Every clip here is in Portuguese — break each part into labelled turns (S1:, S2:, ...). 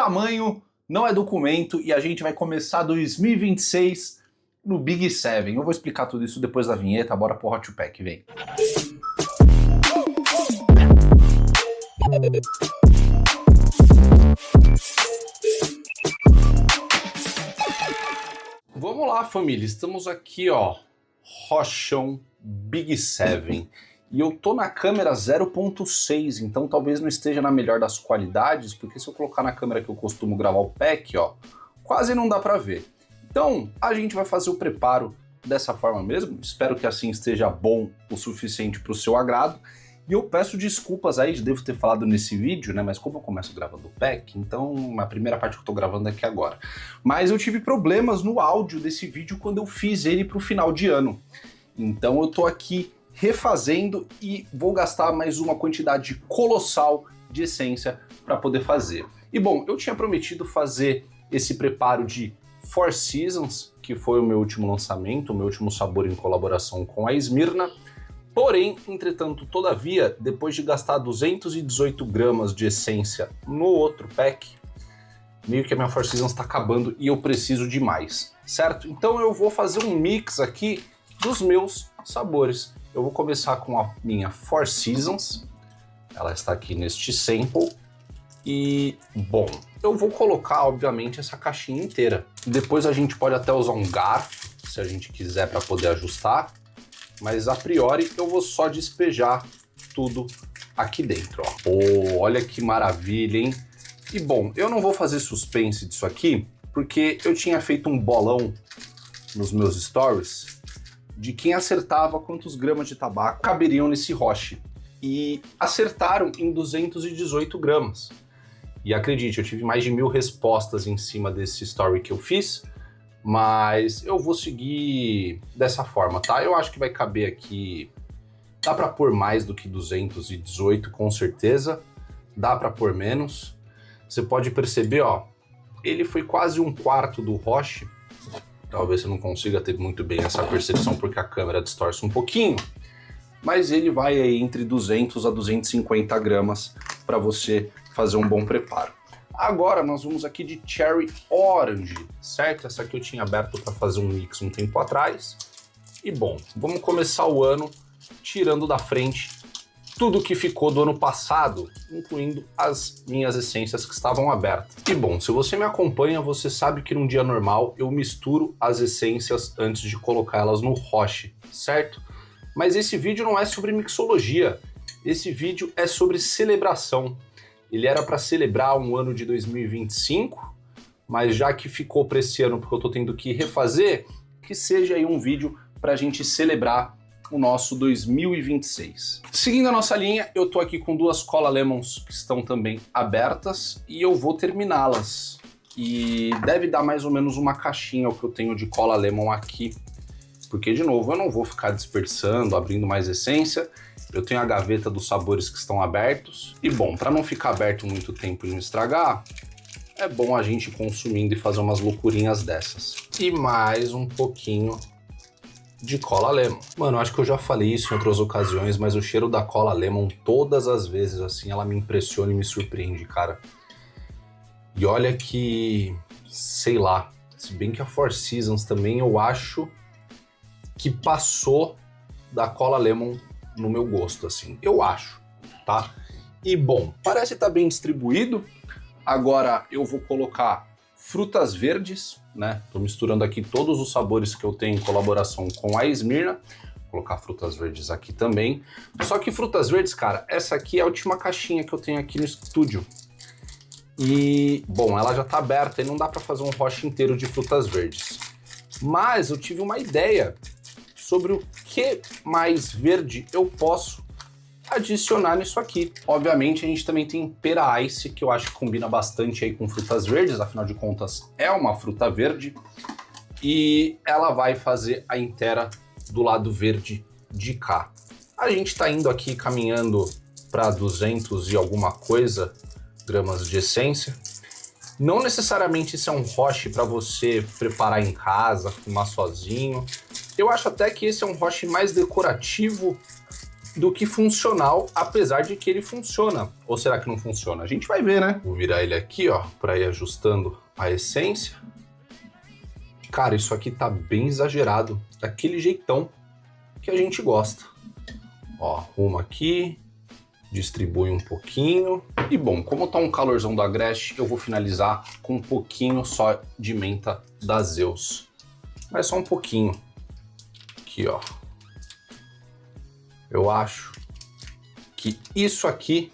S1: tamanho não é documento e a gente vai começar 2026 no Big Seven. Eu vou explicar tudo isso depois da vinheta, bora pro Hot Pack, vem. Vamos lá, família, estamos aqui, ó, Rochão Big Seven. E eu tô na câmera 0.6, então talvez não esteja na melhor das qualidades, porque se eu colocar na câmera que eu costumo gravar o pack, ó, quase não dá pra ver. Então, a gente vai fazer o preparo dessa forma mesmo, espero que assim esteja bom o suficiente pro seu agrado. E eu peço desculpas aí, devo ter falado nesse vídeo, né, mas como eu começo gravando o pack, então a primeira parte que eu tô gravando é aqui agora. Mas eu tive problemas no áudio desse vídeo quando eu fiz ele pro final de ano. Então eu tô aqui refazendo e vou gastar mais uma quantidade colossal de essência para poder fazer. E bom, eu tinha prometido fazer esse preparo de Four Seasons, que foi o meu último lançamento, o meu último sabor em colaboração com a Smirna. Porém, entretanto, todavia, depois de gastar 218 gramas de essência no outro pack, meio que a minha Four Seasons está acabando e eu preciso de mais, certo? Então eu vou fazer um mix aqui dos meus sabores. Eu vou começar com a minha Four Seasons, ela está aqui neste sample, e, bom, eu vou colocar, obviamente, essa caixinha inteira. Depois a gente pode até usar um garfo, se a gente quiser, para poder ajustar, mas a priori eu vou só despejar tudo aqui dentro, ó. Oh, olha que maravilha, hein? E, bom, eu não vou fazer suspense disso aqui, porque eu tinha feito um bolão nos meus stories de quem acertava quantos gramas de tabaco caberiam nesse roche. E acertaram em 218 gramas. E acredite, eu tive mais de 1000 respostas em cima desse story que eu fiz, mas eu vou seguir dessa forma, tá? Eu acho que vai caber aqui, dá pra pôr mais do que 218 com certeza, dá pra pôr menos. Você pode perceber, ó, ele foi quase um quarto do roche. Talvez você não consiga ter muito bem essa percepção porque a câmera distorce um pouquinho, mas ele vai aí entre 200 a 250 gramas para você fazer um bom preparo. Agora nós vamos aqui de Cherry Orange, certo? Essa aqui eu tinha aberto para fazer um mix um tempo atrás. E bom, vamos começar o ano tirando da frente tudo que ficou do ano passado, incluindo as minhas essências que estavam abertas. E bom, se você me acompanha, você sabe que num dia normal eu misturo as essências antes de colocá-las no roche, certo? Mas esse vídeo não é sobre mixologia, esse vídeo é sobre celebração. Ele era para celebrar um ano de 2025, mas já que ficou para esse ano porque eu tô tendo que refazer, que seja aí um vídeo para a gente celebrar o nosso 2026. Seguindo a nossa linha, eu tô aqui com duas Cola Lemons que estão também abertas e eu vou terminá-las. E deve dar mais ou menos uma caixinha o que eu tenho de Cola Lemon aqui, porque de novo eu não vou ficar dispersando, abrindo mais essência. Eu tenho a gaveta dos sabores que estão abertos. E bom, para não ficar aberto muito tempo e não estragar, é bom a gente ir consumindo e fazer umas loucurinhas dessas. E mais um pouquinho de Cola Lemon. Mano, acho que eu já falei isso em outras ocasiões, mas o cheiro da Cola Lemon, todas as vezes, assim, ela me impressiona e me surpreende, cara. E olha que, sei lá, se bem que a Four Seasons também eu acho que passou da Cola Lemon no meu gosto, assim. Eu acho, tá? E bom, parece estar bem distribuído. Agora eu vou colocar frutas verdes, né? Tô misturando aqui todos os sabores que eu tenho em colaboração com a Smirna. Vou colocar frutas verdes aqui também. Só que frutas verdes, cara, essa aqui é a última caixinha que eu tenho aqui no estúdio. E, bom, ela já tá aberta e não dá pra fazer um roche inteiro de frutas verdes. Mas eu tive uma ideia sobre o que mais verde eu posso adicionar nisso aqui. Obviamente a gente também tem pera ice, que eu acho que combina bastante aí com frutas verdes, afinal de contas é uma fruta verde, e ela vai fazer a inteira do lado verde de cá. A gente está indo aqui caminhando para 200 e alguma coisa gramas de essência. Não necessariamente isso é um roche para você preparar em casa, fumar sozinho. Eu acho até que esse é um roche mais decorativo do que funcional, apesar de que ele funciona. Ou será que não funciona? A gente vai ver, né? Vou virar ele aqui, ó, para ir ajustando a essência. Cara, isso aqui tá bem exagerado, daquele jeitão que a gente gosta. Ó, arruma aqui, distribui um pouquinho. E bom, como tá um calorzão do Agreste, eu vou finalizar com um pouquinho só de menta da Zeus. Mas só um pouquinho. Aqui, ó. Eu acho que isso aqui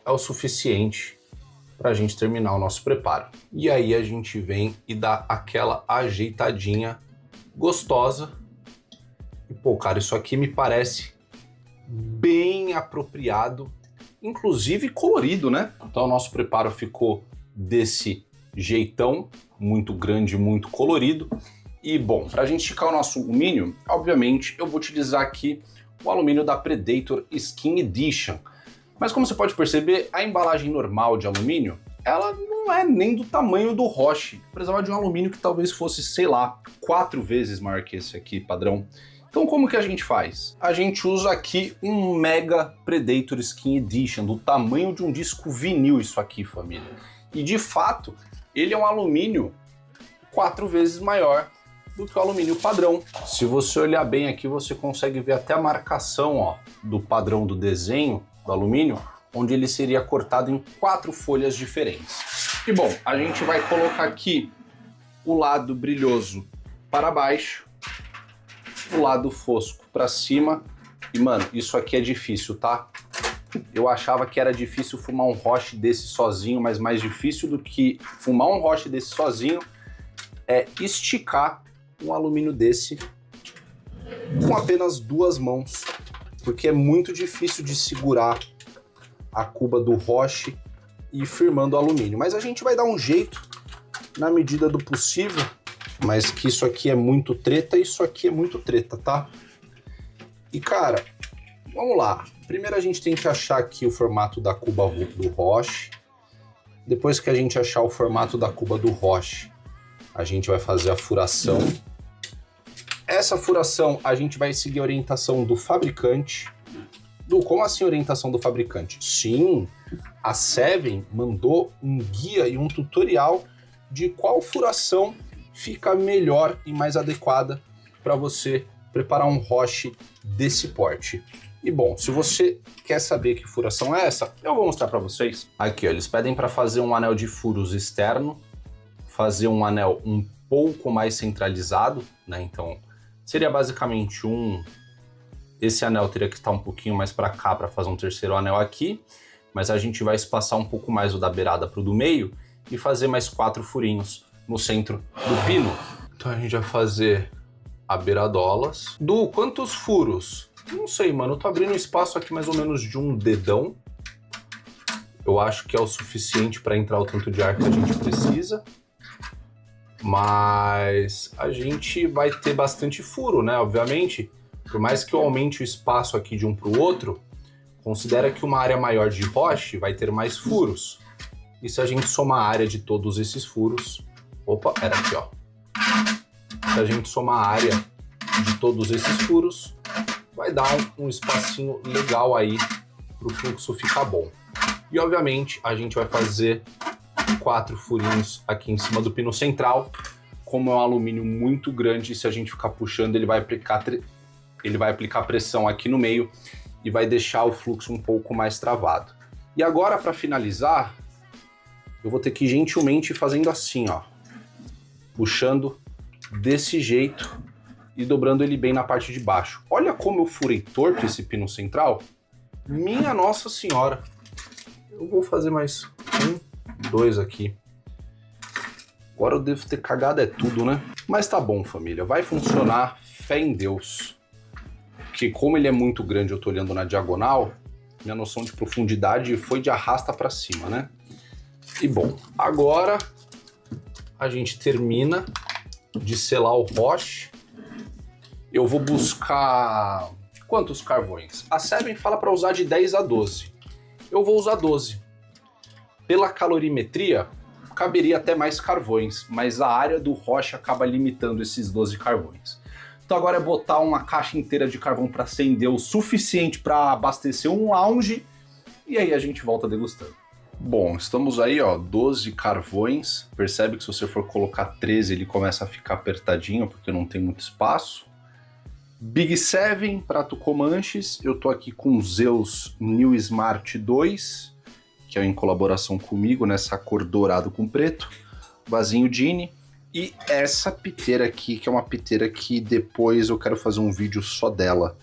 S1: é o suficiente para a gente terminar o nosso preparo. E aí a gente vem e dá aquela ajeitadinha gostosa. E pô, cara, isso aqui me parece bem apropriado, inclusive colorido, né? Então o nosso preparo ficou desse jeitão, muito grande, muito colorido. E bom, para a gente esticar o nosso alumínio, obviamente eu vou utilizar aqui o alumínio da Predator Skin Edition. Mas como você pode perceber, a embalagem normal de alumínio, ela não é nem do tamanho do Roche. Eu precisava de um alumínio que talvez fosse, sei lá, 4 vezes maior que esse aqui, padrão. Então como que a gente faz? A gente usa aqui um Mega Predator Skin Edition, do tamanho de um disco vinil isso aqui, família. E de fato, ele é um alumínio 4 vezes maior do que o alumínio padrão. Se você olhar bem aqui, você consegue ver até a marcação, ó, do padrão do desenho do alumínio, onde ele seria cortado em 4 folhas diferentes. E bom, a gente vai colocar aqui o lado brilhoso para baixo, o lado fosco para cima. E mano, isso aqui é difícil, tá? Eu achava que era difícil fumar um Roche desse sozinho, mas mais difícil do que fumar um Roche desse sozinho é esticar um alumínio desse com apenas 2 mãos, porque é muito difícil de segurar a cuba do Roche e ir firmando o alumínio. Mas a gente vai dar um jeito na medida do possível, mas que isso aqui é muito treta e isso aqui é muito treta, tá? E cara, vamos lá. Primeiro a gente tem que achar aqui o formato da cuba do Roche. Depois que a gente achar o formato da cuba do Roche, a gente vai fazer a furação. Essa furação a gente vai seguir a orientação do fabricante. Como assim orientação do fabricante? Sim, a Seven mandou um guia e um tutorial de qual furação fica melhor e mais adequada para você preparar um Roche desse porte. E bom, se você quer saber que furação é essa, eu vou mostrar para vocês. Aqui, ó, eles pedem para fazer um anel de furos externo, fazer um anel um pouco mais centralizado, né? Então seria basicamente esse anel teria que estar um pouquinho mais para cá para fazer um terceiro anel aqui, mas a gente vai espaçar um pouco mais o da beirada para o do meio e fazer mais 4 furinhos no centro do pino. Então a gente vai fazer a beiradolas. Quantos furos? Não sei, mano, eu tô abrindo um espaço aqui mais ou menos de um dedão. Eu acho que é o suficiente para entrar o tanto de ar que a gente precisa. Mas a gente vai ter bastante furo, né? Obviamente, por mais que eu aumente o espaço aqui de um para o outro, considera que uma área maior de Roche vai ter mais furos. E se a gente somar a área de todos esses furos... Opa, era aqui, ó. Se a gente somar a área de todos esses furos, vai dar um espacinho legal aí para o fluxo ficar bom. E obviamente a gente vai fazer 4 furinhos aqui em cima do pino central. Como é um alumínio muito grande, se a gente ficar puxando, ele vai aplicar pressão aqui no meio e vai deixar o fluxo um pouco mais travado. E agora, para finalizar, eu vou ter que gentilmente ir fazendo assim, ó, puxando desse jeito e dobrando ele bem na parte de baixo. Olha como eu furei torto esse pino central. Minha Nossa Senhora. Eu vou fazer mais 1, 2 aqui. Agora eu devo ter cagado é tudo, né? Mas tá bom, família. Vai funcionar, fé em Deus. Porque como ele é muito grande, eu tô olhando na diagonal, minha noção de profundidade foi de arrasta pra cima, né? E bom, agora a gente termina de selar o Roche. Eu vou buscar... Quantos carvões? A Seven fala para usar de 10 a 12. Eu vou usar 12. Pela calorimetria, caberia até mais carvões, mas a área do Roche acaba limitando esses 12 carvões. Então agora é botar uma caixa inteira de carvão para acender o suficiente para abastecer um lounge e aí a gente volta degustando. Bom, estamos aí, ó, 12 carvões. Percebe que se você for colocar 13 ele começa a ficar apertadinho porque não tem muito espaço. Big 7, prato Comanches. Eu tô aqui com o Zeus New Smart 2, que é em colaboração comigo, nessa cor dourado com preto. Vasinho Gini. E essa piteira aqui, que é uma piteira que depois eu quero fazer um vídeo só dela.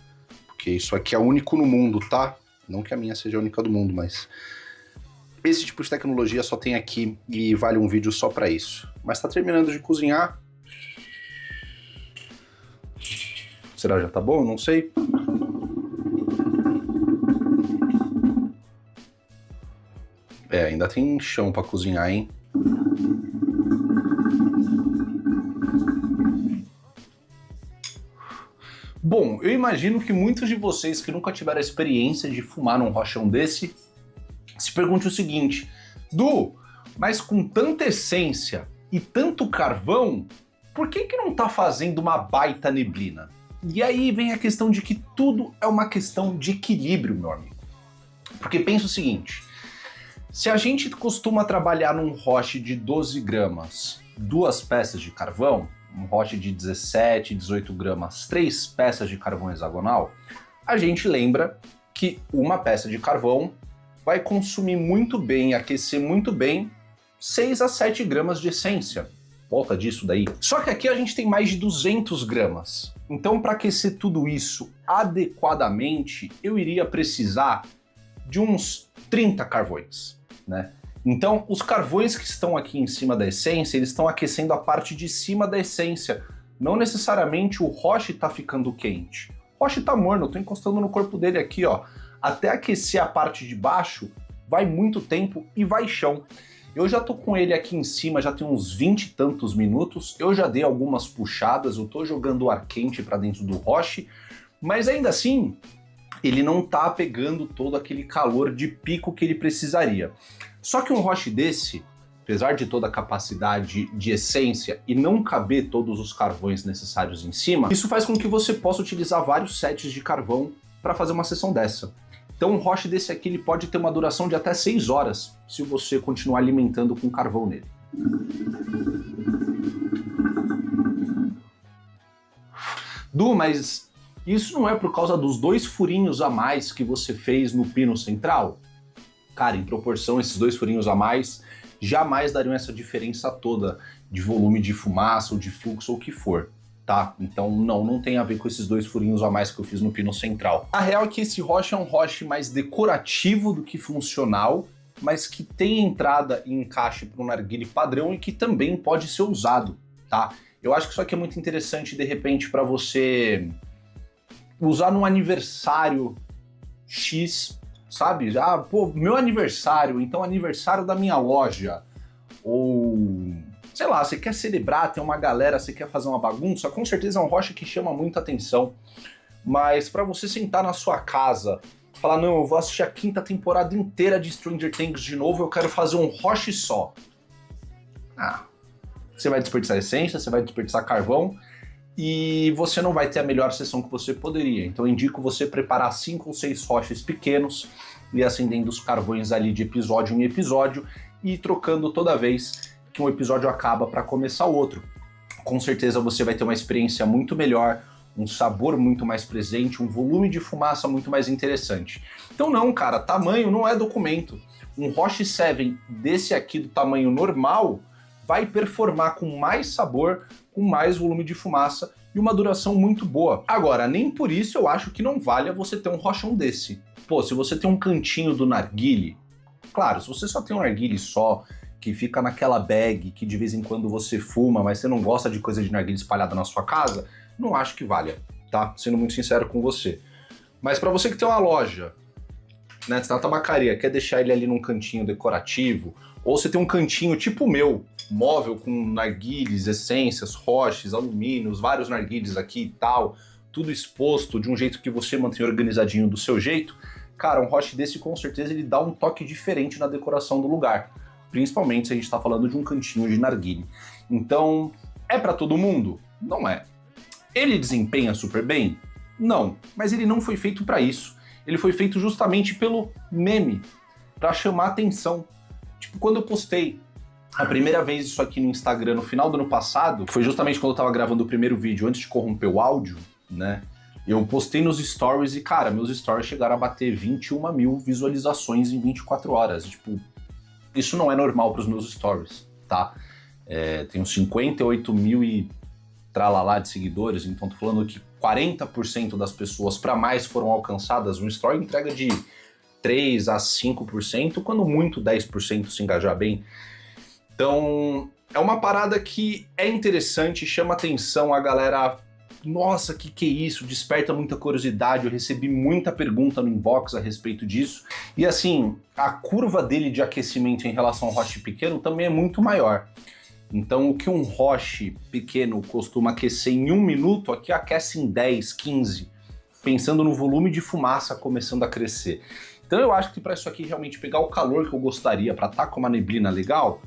S1: Porque isso aqui é único no mundo, tá? Não que a minha seja a única do mundo, mas... esse tipo de tecnologia só tem aqui e vale um vídeo só pra isso. Mas tá terminando de cozinhar. Será que já tá bom? Não sei. É, ainda tem chão pra cozinhar, hein? Bom, eu imagino que muitos de vocês que nunca tiveram a experiência de fumar num rochão desse se pergunte o seguinte: Du, mas com tanta essência e tanto carvão, por que não tá fazendo uma baita neblina? E aí vem a questão de que tudo é uma questão de equilíbrio, meu amigo. Porque pensa o seguinte, se a gente costuma trabalhar num roche de 12 gramas, 2 peças de carvão, um roche de 17, 18 gramas, 3 peças de carvão hexagonal, a gente lembra que uma peça de carvão vai consumir muito bem, aquecer muito bem, 6 a 7 gramas de essência. Volta disso daí. Só que aqui a gente tem mais de 200 gramas. Então, para aquecer tudo isso adequadamente, eu iria precisar de uns 30 carvões, né? Então, os carvões que estão aqui em cima da essência, eles estão aquecendo a parte de cima da essência. Não necessariamente o roche está ficando quente. O roche está morno, eu estou encostando no corpo dele aqui, ó. Até aquecer a parte de baixo, vai muito tempo e vai chão. Eu já tô com ele aqui em cima, já tem uns 20 e tantos minutos, eu já dei algumas puxadas, eu tô jogando ar quente para dentro do roche, mas ainda assim, ele não tá pegando todo aquele calor de pico que ele precisaria. Só que um roche desse, apesar de toda a capacidade de essência e não caber todos os carvões necessários em cima, isso faz com que você possa utilizar vários sets de carvão para fazer uma sessão dessa. Então um roche desse aqui ele pode ter uma duração de até 6 horas, se você continuar alimentando com carvão nele. Du, mas isso não é por causa dos 2 furinhos a mais que você fez no pino central? Cara, em proporção, esses 2 furinhos a mais jamais dariam essa diferença toda de volume de fumaça ou de fluxo ou o que for. Tá? Então não tem a ver com esses 2 furinhos a mais que eu fiz no pino central. A real é que esse roche é um roche mais decorativo do que funcional, mas que tem entrada e encaixe para um narguilé padrão e que também pode ser usado, tá? Eu acho que isso aqui é muito interessante, de repente, para você usar num aniversário X, sabe? Ah, pô, meu aniversário, então aniversário da minha loja, ou... sei lá, você quer celebrar, tem uma galera, você quer fazer uma bagunça, com certeza é um roche que chama muita atenção. Mas para você sentar na sua casa, falar, não, eu vou assistir a 5ª temporada inteira de Stranger Things de novo, eu quero fazer um roche só. Ah, você vai desperdiçar essência, você vai desperdiçar carvão, e você não vai ter a melhor sessão que você poderia. Então eu indico você preparar 5 ou 6 roches pequenos, e acendendo os carvões ali de episódio em episódio, e trocando toda vez que um episódio acaba para começar o outro. Com certeza você vai ter uma experiência muito melhor, um sabor muito mais presente, um volume de fumaça muito mais interessante. Então não, cara, tamanho não é documento. Um Roche 7 desse aqui do tamanho normal vai performar com mais sabor, com mais volume de fumaça e uma duração muito boa. Agora, nem por isso eu acho que não valha você ter um rochão desse. Pô, se você tem um cantinho do narguile, claro, se você só tem um narguile só, que fica naquela bag que de vez em quando você fuma, mas você não gosta de coisa de narguilé espalhada na sua casa, não acho que valha, tá? Sendo muito sincero com você. Mas para você que tem uma loja, né, você tá na tabacaria, quer deixar ele ali num cantinho decorativo, ou você tem um cantinho tipo o meu, móvel com narguilés, essências, roches, alumínios, vários narguilés aqui e tal, tudo exposto de um jeito que você mantém organizadinho do seu jeito, cara, um roche desse com certeza ele dá um toque diferente na decoração do lugar. Principalmente se a gente está falando de um cantinho de narguilé. Então, é para todo mundo? Não é. Ele desempenha super bem? Não, mas ele não foi feito para isso. Ele foi feito justamente pelo meme, para chamar atenção. Tipo, quando eu postei a primeira vez isso aqui no Instagram no final do ano passado, foi justamente quando eu tava gravando o primeiro vídeo antes de corromper o áudio, né? Eu postei nos stories e, cara, meus stories chegaram a bater 21 mil visualizações em 24 horas. Tipo, isso não é normal para os meus stories, tá? Tenho 58 mil e tralalá de seguidores, então tô falando que 40% das pessoas para mais foram alcançadas. Um story entrega de 3 a 5%, quando muito 10% se engajar bem. Então, é uma parada que é interessante, chama atenção, a galera, nossa, que é isso? Desperta muita curiosidade, eu recebi muita pergunta no inbox a respeito disso. E assim, a curva dele de aquecimento em relação ao roche pequeno também é muito maior. Então, o que um roche pequeno costuma aquecer em 1 minuto, aqui aquece em 10, 15, pensando no volume de fumaça começando a crescer. Então eu acho que para isso aqui realmente pegar o calor que eu gostaria, para estar com uma neblina legal,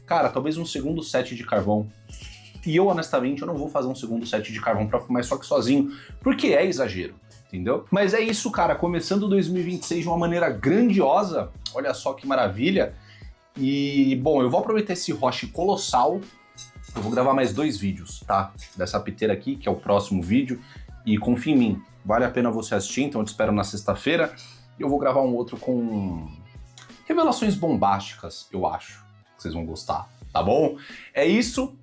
S1: cara, talvez um segundo set de carvão. E eu, honestamente, eu não vou fazer um segundo set de carvão para fumar só que sozinho, porque é exagero, entendeu? Mas é isso, cara, começando 2026 de uma maneira grandiosa, olha só que maravilha. E, bom, eu vou aproveitar esse roche colossal, eu vou gravar mais 2 vídeos, tá? Dessa piteira aqui, que é o próximo vídeo, e confia em mim, vale a pena você assistir, então eu te espero na sexta-feira. E eu vou gravar um outro com revelações bombásticas, eu acho, que vocês vão gostar, tá bom? É isso,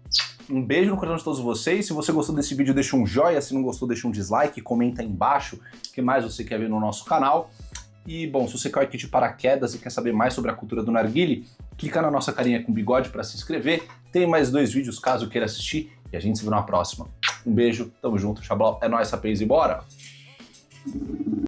S1: um beijo no coração de todos vocês. Se você gostou desse vídeo, deixa um joinha, se não gostou, deixa um dislike, comenta aí embaixo o que mais você quer ver no nosso canal. E, bom, se você caiu aqui de paraquedas e quer saber mais sobre a cultura do narguile, clica na nossa carinha com bigode para se inscrever. Tem mais 2 vídeos caso queira assistir e a gente se vê na próxima. Um beijo, tamo junto, xablau, é nóis, rapaz, e bora!